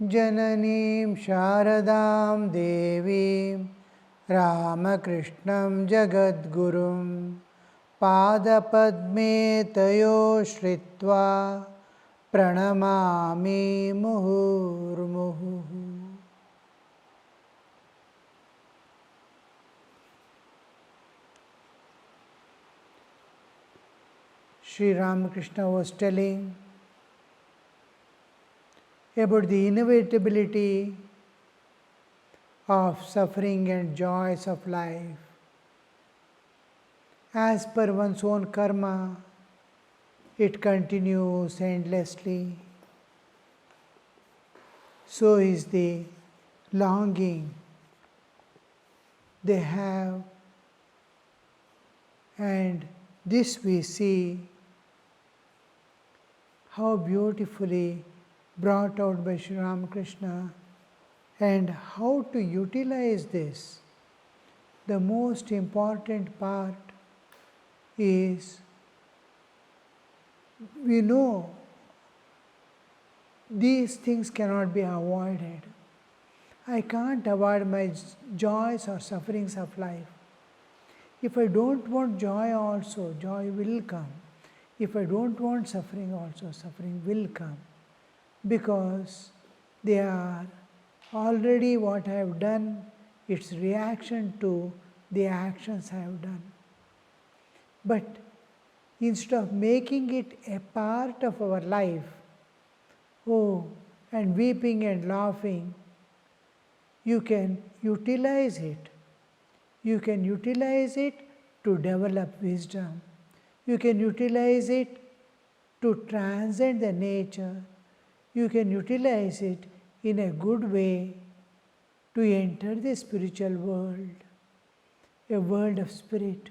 जननीं शारदां देवीं रामकृष्णं जगद्गुरुं पादपद्मे तयो श्रित्वा प्रणमामि मुहुर्मुहुः. Sri Ramakrishna was telling about the inevitability of suffering and joys of life. As per one's own karma, it continues endlessly. So is the longing they have, and this we see how beautifully brought out by Sri Ramakrishna, and how to utilize this. The most important part is, we know these things cannot be avoided. I can't avoid my joys or sufferings of life. If I don't want joy also, joy will come. If I don't want suffering also, suffering will come. Because they are already what I have done, its reaction to the actions I have done. But instead of making it a part of our life, and weeping and laughing, you can utilize it. You can utilize it to develop wisdom. You can utilize it to transcend the nature. You can utilize it in a good way to enter the spiritual world, a world of spirit,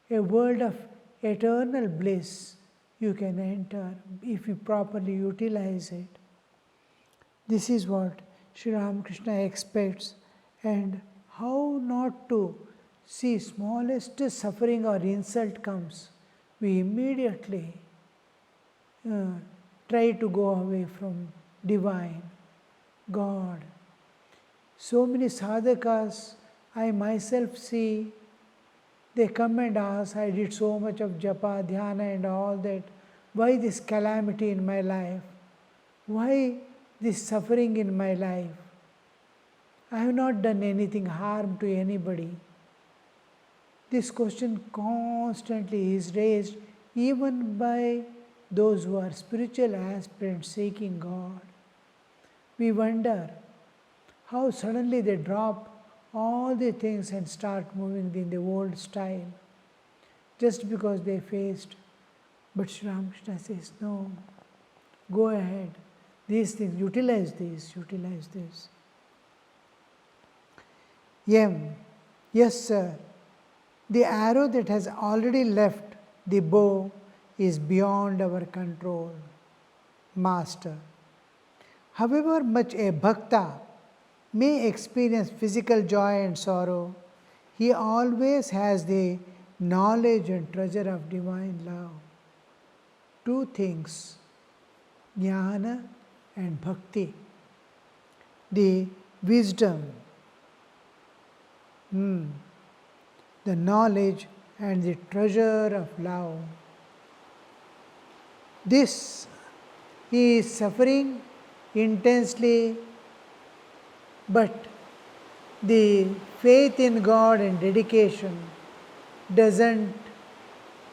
a world of eternal bliss. You can enter if you properly utilize it. This is what Sri Ramakrishna expects, and how not to see smallest suffering or insult comes, we immediately try to go away from divine God. So many sadhakas I myself see, they come and ask, I did so much of japa, dhyana and all that, why this calamity in my life? Why this suffering in my life? I have not done anything harm to anybody. This question constantly is raised even by those who are spiritual aspirants seeking God. We wonder how suddenly they drop all the things and start moving in the old style just because they faced. But Sri Ramakrishna says, no, go ahead. These things, utilize this, utilize this. Yes, sir. The arrow that has already left the bow is beyond our control. Master. However much a bhakta may experience physical joy and sorrow, he always has the knowledge and treasure of divine love. Two things, jnana and bhakti. The wisdom, the knowledge and the treasure of love. This he is suffering intensely, but the faith in God and dedication doesn't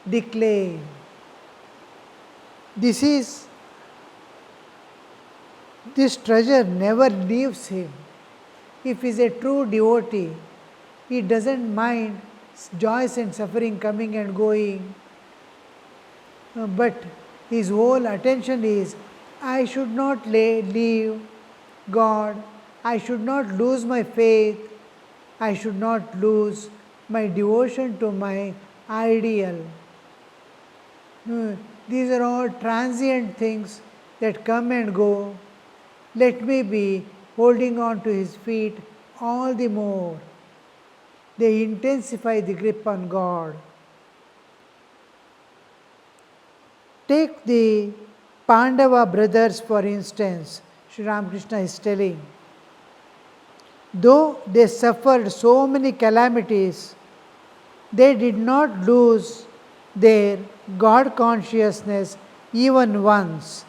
decline. This treasure never leaves him. If he is a true devotee, he doesn't mind joys and suffering coming and going, but his whole attention is, I should not leave God, I should not lose my faith, I should not lose my devotion to my ideal. These are all transient things that come and go. Let me be holding on to his feet all the more. They intensify the grip on God. Take the Pandava brothers for instance. Sri Ramakrishna is telling. Though they suffered so many calamities, they did not lose their God consciousness even once.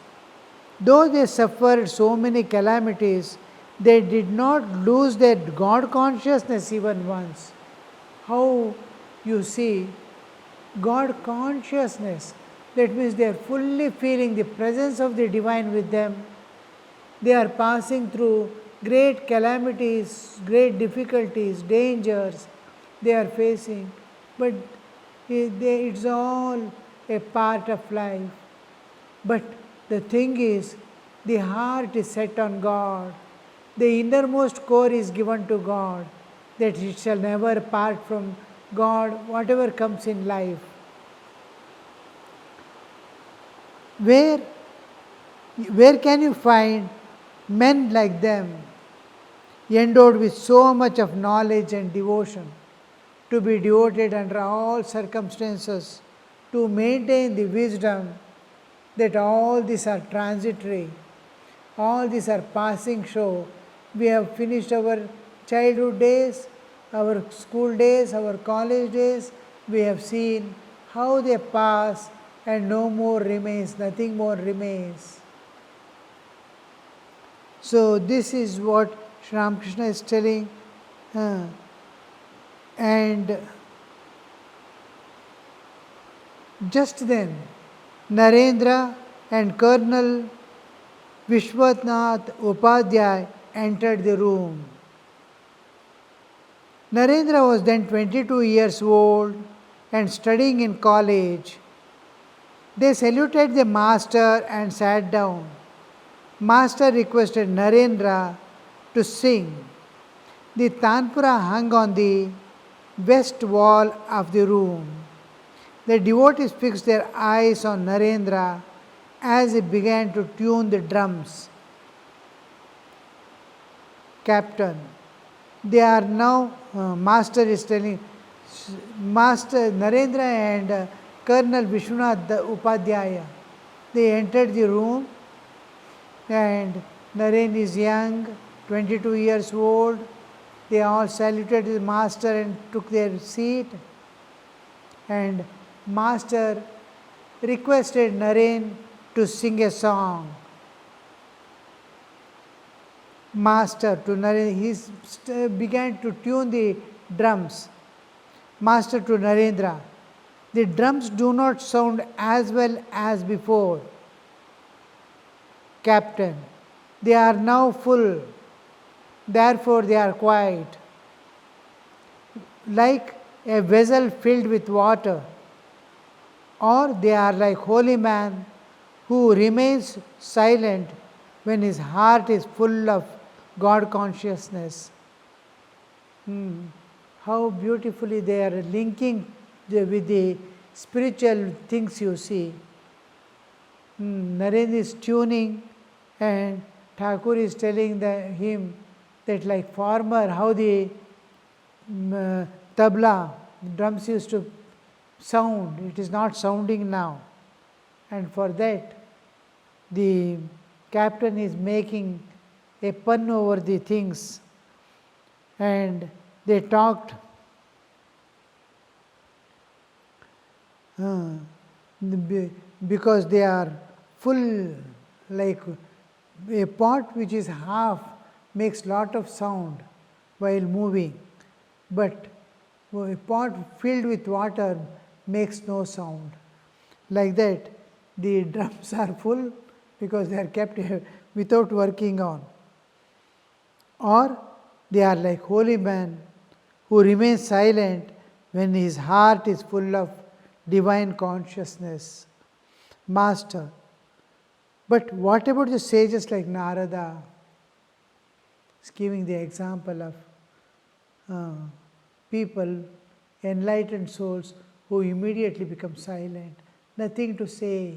Though they suffered so many calamities, they did not lose their God consciousness even once. How you see God consciousness, that means they are fully feeling the presence of the divine with them. They are passing through great calamities, great difficulties, dangers they are facing, but it's all a part of life. But the thing is, the heart is set on God. The innermost core is given to God, that it shall never part from God, whatever comes in life. Where can you find men like them, endowed with so much of knowledge and devotion, to be devoted under all circumstances, to maintain the wisdom that all these are transitory, all these are passing show. We have finished our childhood days, our school days, our college days. We have seen how they pass and no more remains, nothing more remains. So this is what Sri Ramakrishna is telling. And just then, Narendra and Colonel Vishwanath Upadhyay entered the room. Narendra was then 22 years old and studying in college. They saluted the master and sat down. Master requested Narendra to sing. The tanpura hung on the west wall of the room. The devotees fixed their eyes on Narendra as he began to tune the drums. Captain, they are now, Master is telling, Master Narendra and Colonel Vishwanath Upadhyaya, they entered the room, and Naren is young, 22 years old. They all saluted the master and took their seat. And master requested Naren to sing a song. Master to Naren, he began to tune the drums. Master to Narendra, the drums do not sound as well as before. Captain, they are now full, therefore they are quiet. Like a vessel filled with water, or they are like holy man who remains silent when his heart is full of God consciousness. How beautifully they are linking with the spiritual things you see. Narendra is tuning, and Thakur is telling him that, like farmer, how the tabla, drums used to sound, it is not sounding now. And for that, the captain is making a pun over the things. And they talked. Because they are full, like a pot which is half makes lot of sound while moving, but a pot filled with water makes no sound. Like that, the drums are full because they are kept without working on. Or they are like holy man who remains silent when his heart is full of divine consciousness. Master, but what about the sages like Narada? He's giving the example of people, enlightened souls who immediately become silent, nothing to say.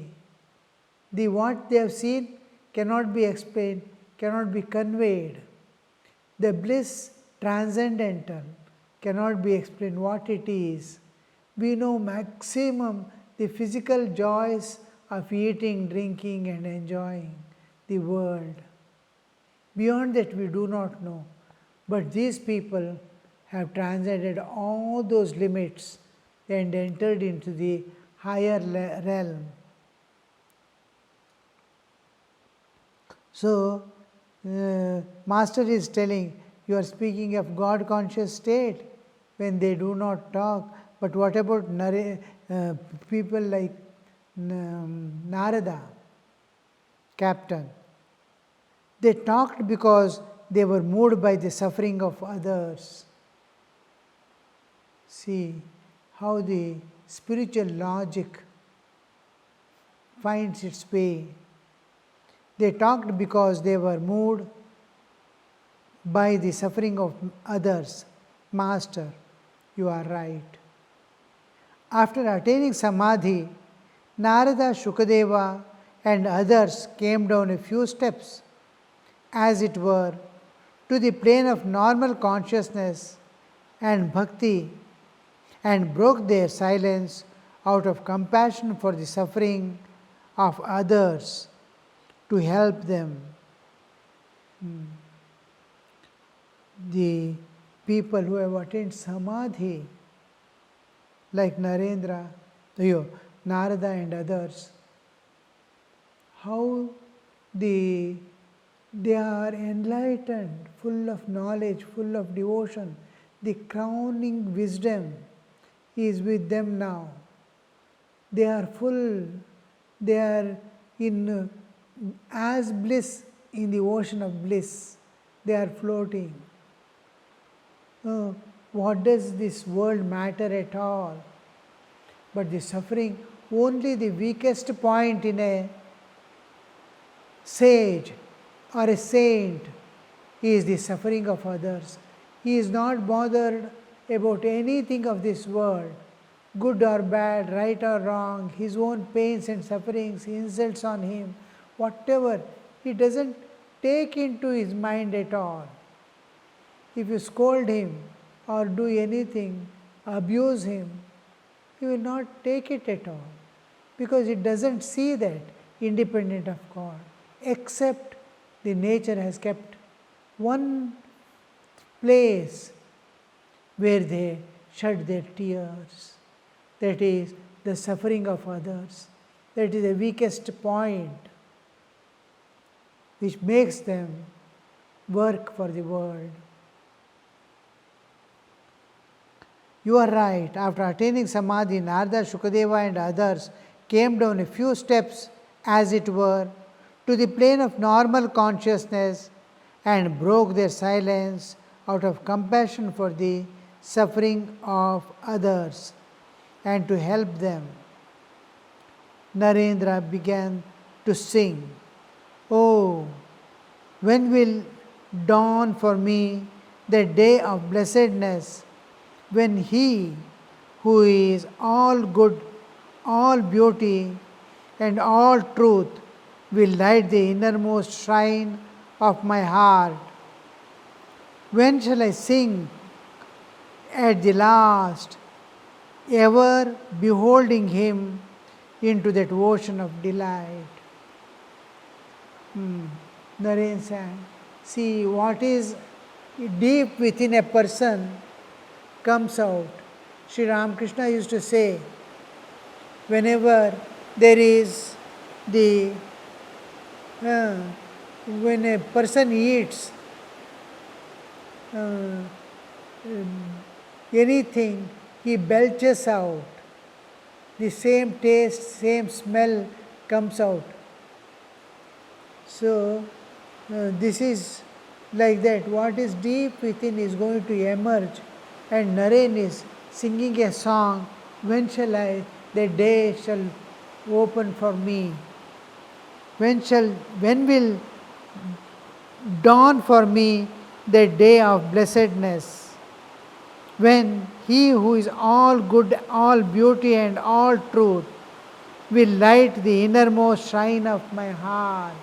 What they have seen cannot be explained, cannot be conveyed. The bliss transcendental cannot be explained what it is. We know maximum the physical joys of eating, drinking and enjoying the world. Beyond that, we do not know. But these people have transcended all those limits and entered into the higher realm. So, Master is telling, you are speaking of God conscious state when they do not talk. But what about people like Narada, captain? They talked because they were moved by the suffering of others. See how the spiritual logic finds its way. They talked because they were moved by the suffering of others. Master, you are right. After attaining Samadhi, Narada, Shukadeva, and others came down a few steps, as it were, to the plane of normal consciousness and bhakti, and broke their silence out of compassion for the suffering of others to help them. The people who have attained Samadhi, like Narada and others, how they are enlightened, full of knowledge, full of devotion. The crowning wisdom is with them now. They are full, they are in as bliss in the ocean of bliss. They are floating. What does this world matter at all? But the suffering, only the weakest point in a sage or a saint is the suffering of others. He is not bothered about anything of this world, good or bad, right or wrong, his own pains and sufferings, insults on him, whatever. He doesn't take into his mind at all. If you scold him or do anything, abuse him, he will not take it at all, because it doesn't see that independent of God, except the nature has kept one place where they shed their tears. That is the suffering of others. That is the weakest point which makes them work for the world. You are right. After attaining Samadhi, Narada, Shukadeva, and others came down a few steps, as it were, to the plane of normal consciousness and broke their silence out of compassion for the suffering of others and to help them. Narendra began to sing, "Oh, when will dawn for me the day of blessedness, when He who is all good, all beauty, and all truth will light the innermost shrine of my heart? When shall I sing at the last, ever beholding Him into that ocean of delight?" Naren sang. See, what is deep within a person comes out. Sri Ramakrishna used to say, whenever there is when a person eats anything, he belches out. The same taste, same smell comes out. So, this is like that. What is deep within is going to emerge. And Naren is singing a song, "When shall the day shall open for me? When will dawn for me the day of blessedness, when He who is all good, all beauty, and all truth will light the innermost shrine of my heart."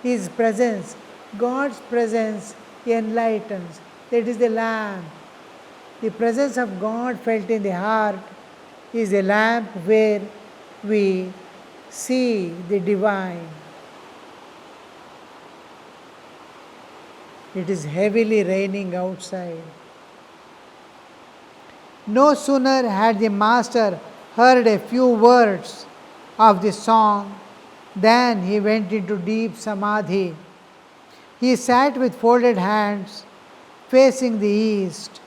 His presence, God's presence, enlightens. That is the lamp. The presence of God felt in the heart is a lamp where we see the divine. It is heavily raining outside. No sooner had the master heard a few words of the song than he went into deep samadhi. He sat with folded hands facing the east.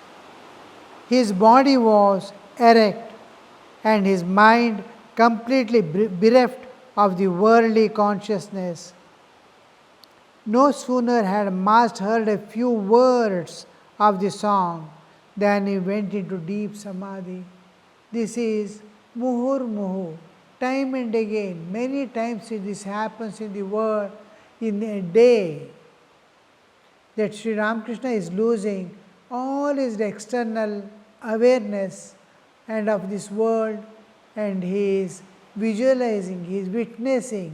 His body was erect and his mind completely bereft of the worldly consciousness. No sooner had master heard a few words of the song than he went into deep samadhi. This is muhur muhu. Time and again, many times this happens in the world in a day, that Sri Ramakrishna is losing all his external awareness and of this world, and he is visualizing, he is witnessing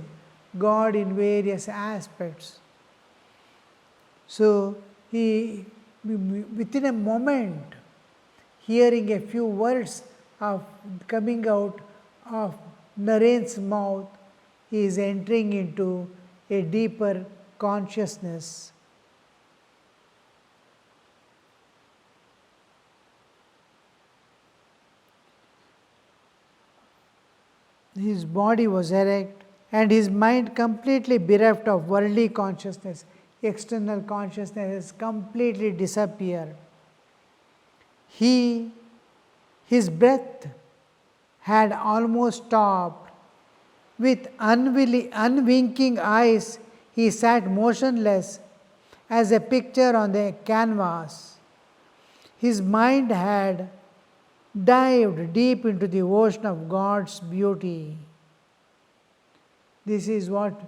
God in various aspects. So he, within a moment, hearing a few words of coming out of Naren's mouth, he is entering into a deeper consciousness. His body was erect and his mind completely bereft of worldly consciousness. External consciousness has completely disappeared. His breath had almost stopped. With unwinking eyes, he sat motionless as a picture on the canvas. His mind had dived deep into the ocean of God's beauty. This is what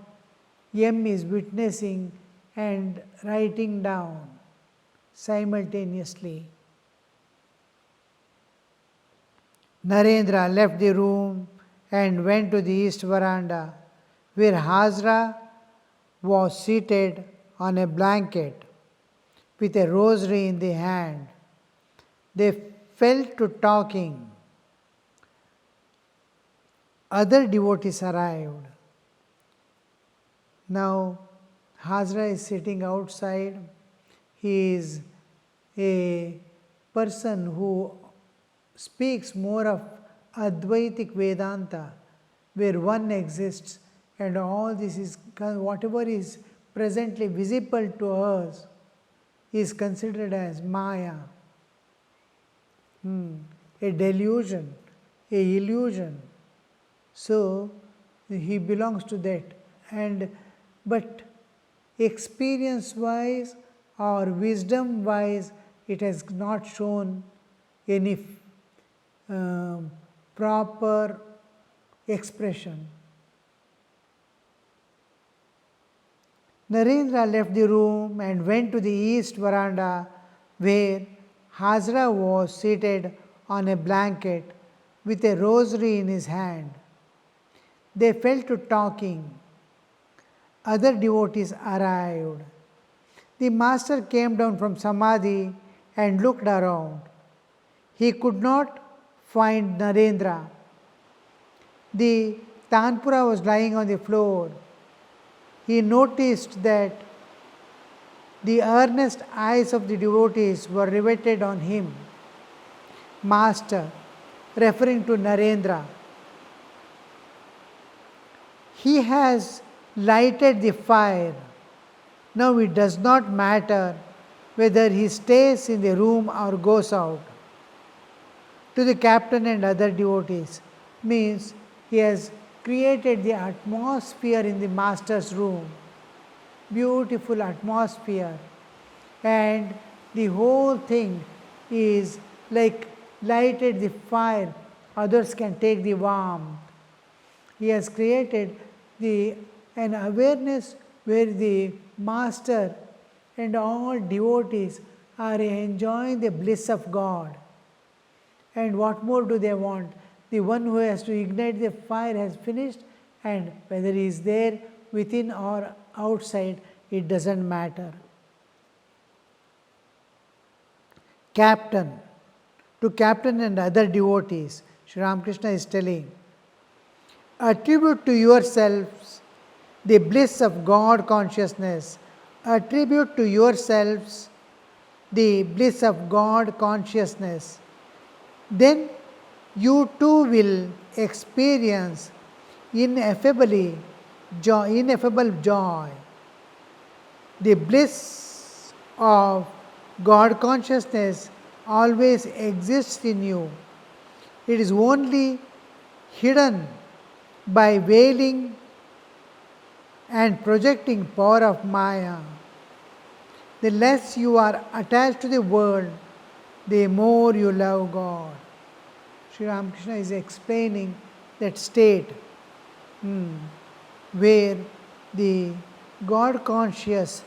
M is witnessing and writing down simultaneously. Narendra left the room and went to the east veranda, where Hazra was seated on a blanket with a rosary in the hand. They fell to talking. Other devotees arrived. Now Hazra is sitting outside. He is a person who speaks more of Advaitic Vedanta, where one exists and all this is, whatever is presently visible to us is considered as Maya, a delusion, a illusion. So he belongs to that. But experience wise or wisdom wise, it has not shown any proper expression. Narendra left the room and went to the east veranda, where Hazra was seated on a blanket with a rosary in his hand. They fell to talking. Other devotees arrived. The master came down from Samadhi and looked around. He could not find Narendra. The Tanpura was lying on the floor. He noticed that the earnest eyes of the devotees were riveted on him. Master, referring to Narendra, he has lighted the fire. Now it does not matter whether he stays in the room or goes out. To the captain and other devotees, means he has created the atmosphere in the master's room, beautiful atmosphere, and the whole thing is like lighted the fire, others can take the warmth. He has created an awareness where the master and all devotees are enjoying the bliss of God. And what more do they want? The one who has to ignite the fire has finished, and whether he is there within or outside, it doesn't matter. Captain, to captain and other devotees, Sri Ramakrishna is telling, attribute to yourselves the bliss of God consciousness, attribute to yourselves the bliss of God consciousness, then you too will experience ineffable joy. The bliss of God consciousness always exists in you. It is only hidden by veiling and projecting power of Maya. The less you are attached to the world, the more you love God. Sri Ramakrishna is explaining that state where the God conscious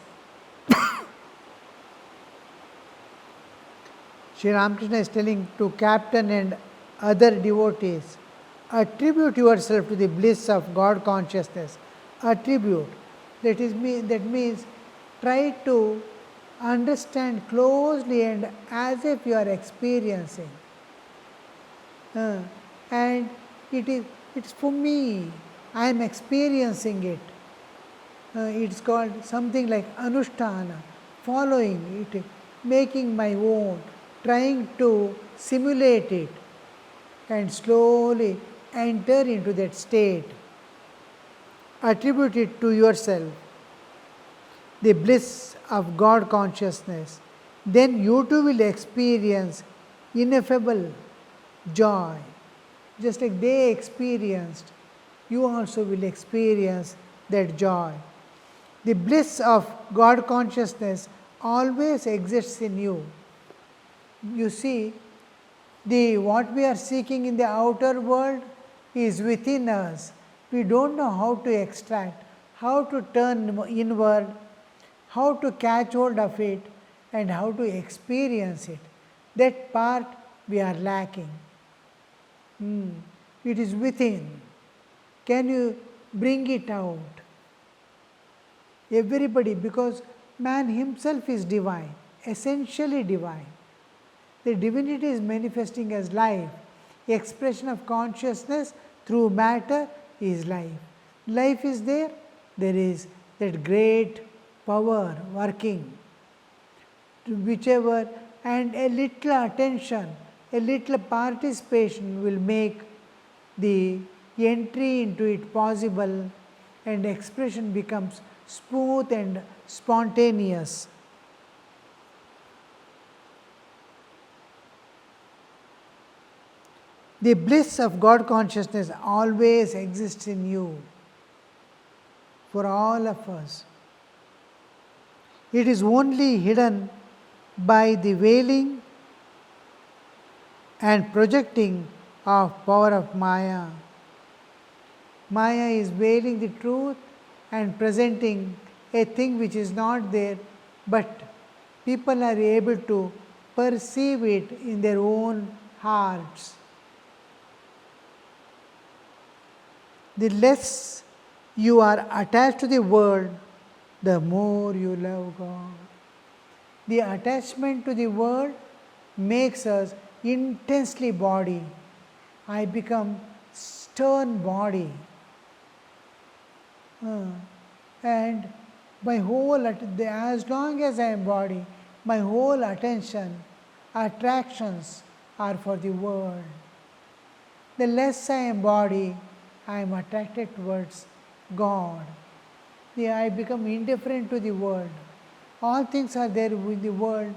Sri Ramakrishna is telling to captain and other devotees, attribute yourself to the bliss of God consciousness. Attribute. That means try to understand closely and as if you are experiencing. And it's for me. I am experiencing it. It's called something like anushtana, following it, making my own, trying to simulate it and slowly enter into that state. Attribute it to yourself, the bliss of God consciousness. Then you too will experience ineffable joy. Just like they experienced, you also will experience that joy. The bliss of God consciousness always exists in you. You see, what we are seeking in the outer world is within us. We don't know how to extract, how to turn inward, how to catch hold of it, and how to experience it. That part we are lacking. It is within. Can you bring it out? Everybody, because man himself is divine, essentially divine. The divinity is manifesting as life. The expression of consciousness through matter is life. Life is there is that great power working. Whichever, and a little attention, a little participation will make the entry into it possible, and expression becomes smooth and spontaneous. The bliss of God consciousness always exists in you, for all of us. It is only hidden by the veiling and projecting of power of Maya. Maya is veiling the truth and presenting a thing which is not there, but people are able to perceive it in their own hearts. The less you are attached to the world, the more you love God. The attachment to the world makes us intensely body. I become stern body. And my whole, as long as I am body, my whole attention, attractions are for the world. The less I am body, I am attracted towards God. I become indifferent to the world. All things are there with the world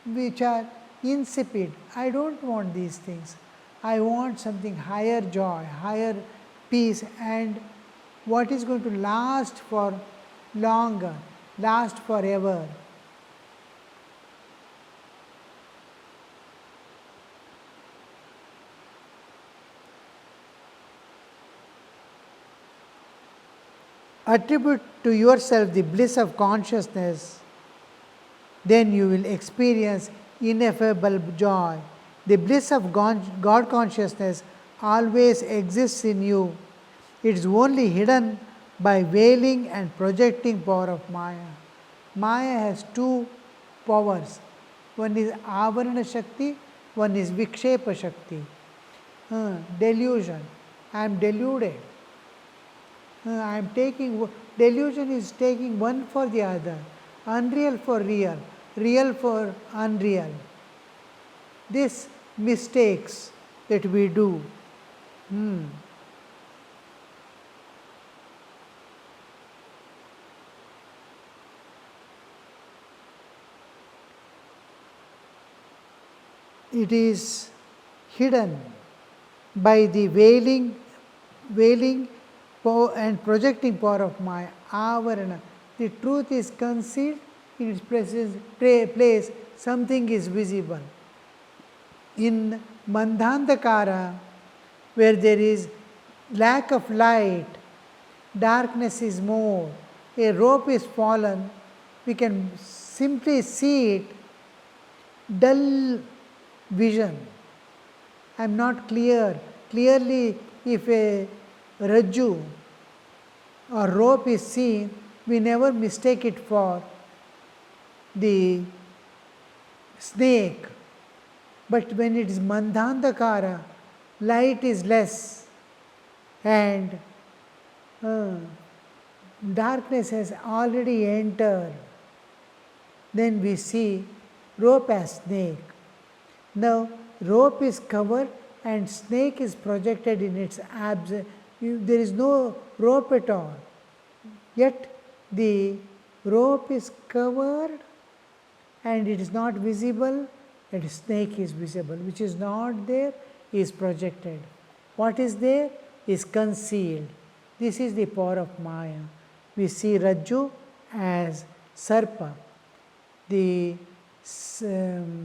which are insipid. I don't want these things. I want something higher joy, higher peace, and what is going to last for longer, last forever. Attribute to yourself the bliss of consciousness, then you will experience ineffable joy. The bliss of God consciousness always exists in you. It is only hidden by veiling and projecting power of Maya. Maya has two powers. One is Avarana Shakti, one is Vikshepa Shakti. Delusion. I am deluded. Delusion is taking one for the other. unreal for real, real for unreal. These mistakes that we do. It is hidden by the veiling and projecting power of Maya, avarana. The truth is concealed in its place, something is visible. In Mandhandakara, where there is lack of light, darkness is more, a rope is fallen, we can simply see it, dull vision. I am not clear. Clearly, if a rajju or rope is seen, we never mistake it for the snake. But when it is mandhandakara, light is less and darkness has already entered. Then we see rope as snake. Now, rope is covered and snake is projected in its absence. There is no rope at all. Yet the rope is covered and it is not visible, and snake is visible. Which is not there is projected. What is there is concealed. This is the power of Maya. We see Rajju as Sarpa, the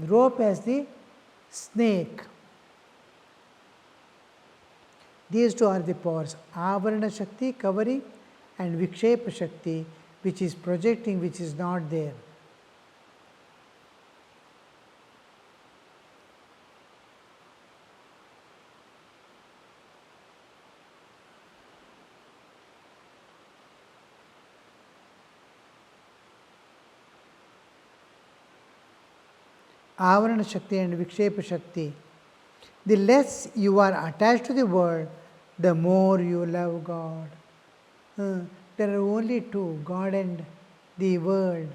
rope as the snake. These two are the powers, Avarana Shakti, covering, and Vikshepa Shakti, which is projecting, which is not there. Avarana Shakti and Vikshepa Shakti. The less you are attached to the world, the more you love God. There are only two, God and the world.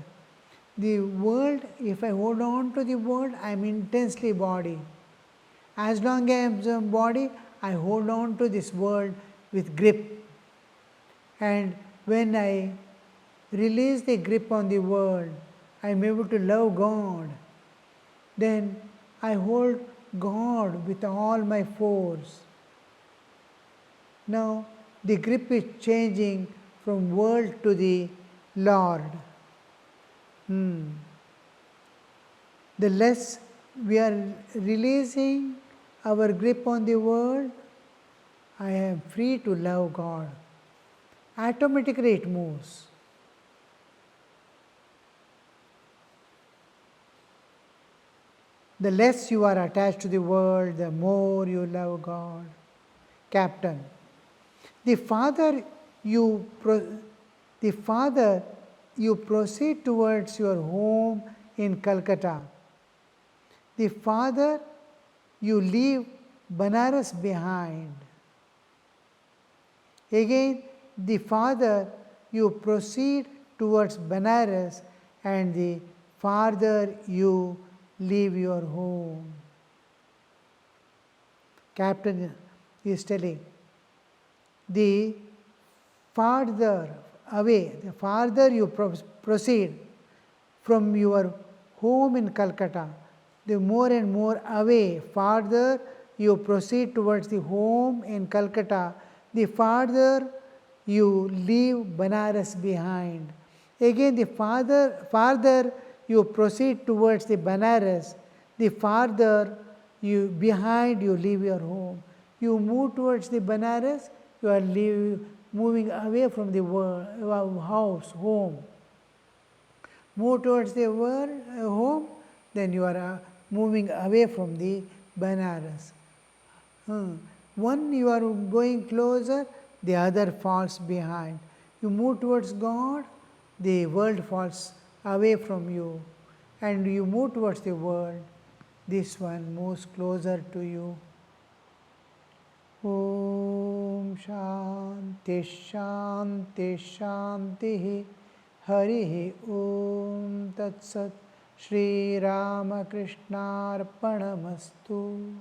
The world, if I hold on to the world, I am intensely body. As long as I am body, I hold on to this world with grip. And when I release the grip on the world, I am able to love God. Then I hold God with all my force. Now the grip is changing from world to the Lord. The less we are releasing our grip on the world, I am free to love God. Automatically it moves. The less you are attached to the world, the more you love God. Captain. The farther you proceed towards your home in Calcutta, the farther you leave Banaras behind. Again, the farther you proceed towards Banaras, and the farther you leave your home. Captain is telling, the farther away, the farther you proceed from your home in Calcutta, the more and more away, farther you proceed towards the home in Calcutta, the farther you leave Banaras behind. Again, the farther you proceed towards the Banaras, the farther you leave your home. You move towards the Banaras, you are moving away from the home. Move towards the home, then you are moving away from the Banaras. One you are going closer, the other falls behind. You move towards God, the world falls away from you, and you move towards the world, this one moves closer to you. Om Shanti Shanti Shanti. Harihi Om Tat Sat Shri Ramakrishna Arpanamastu.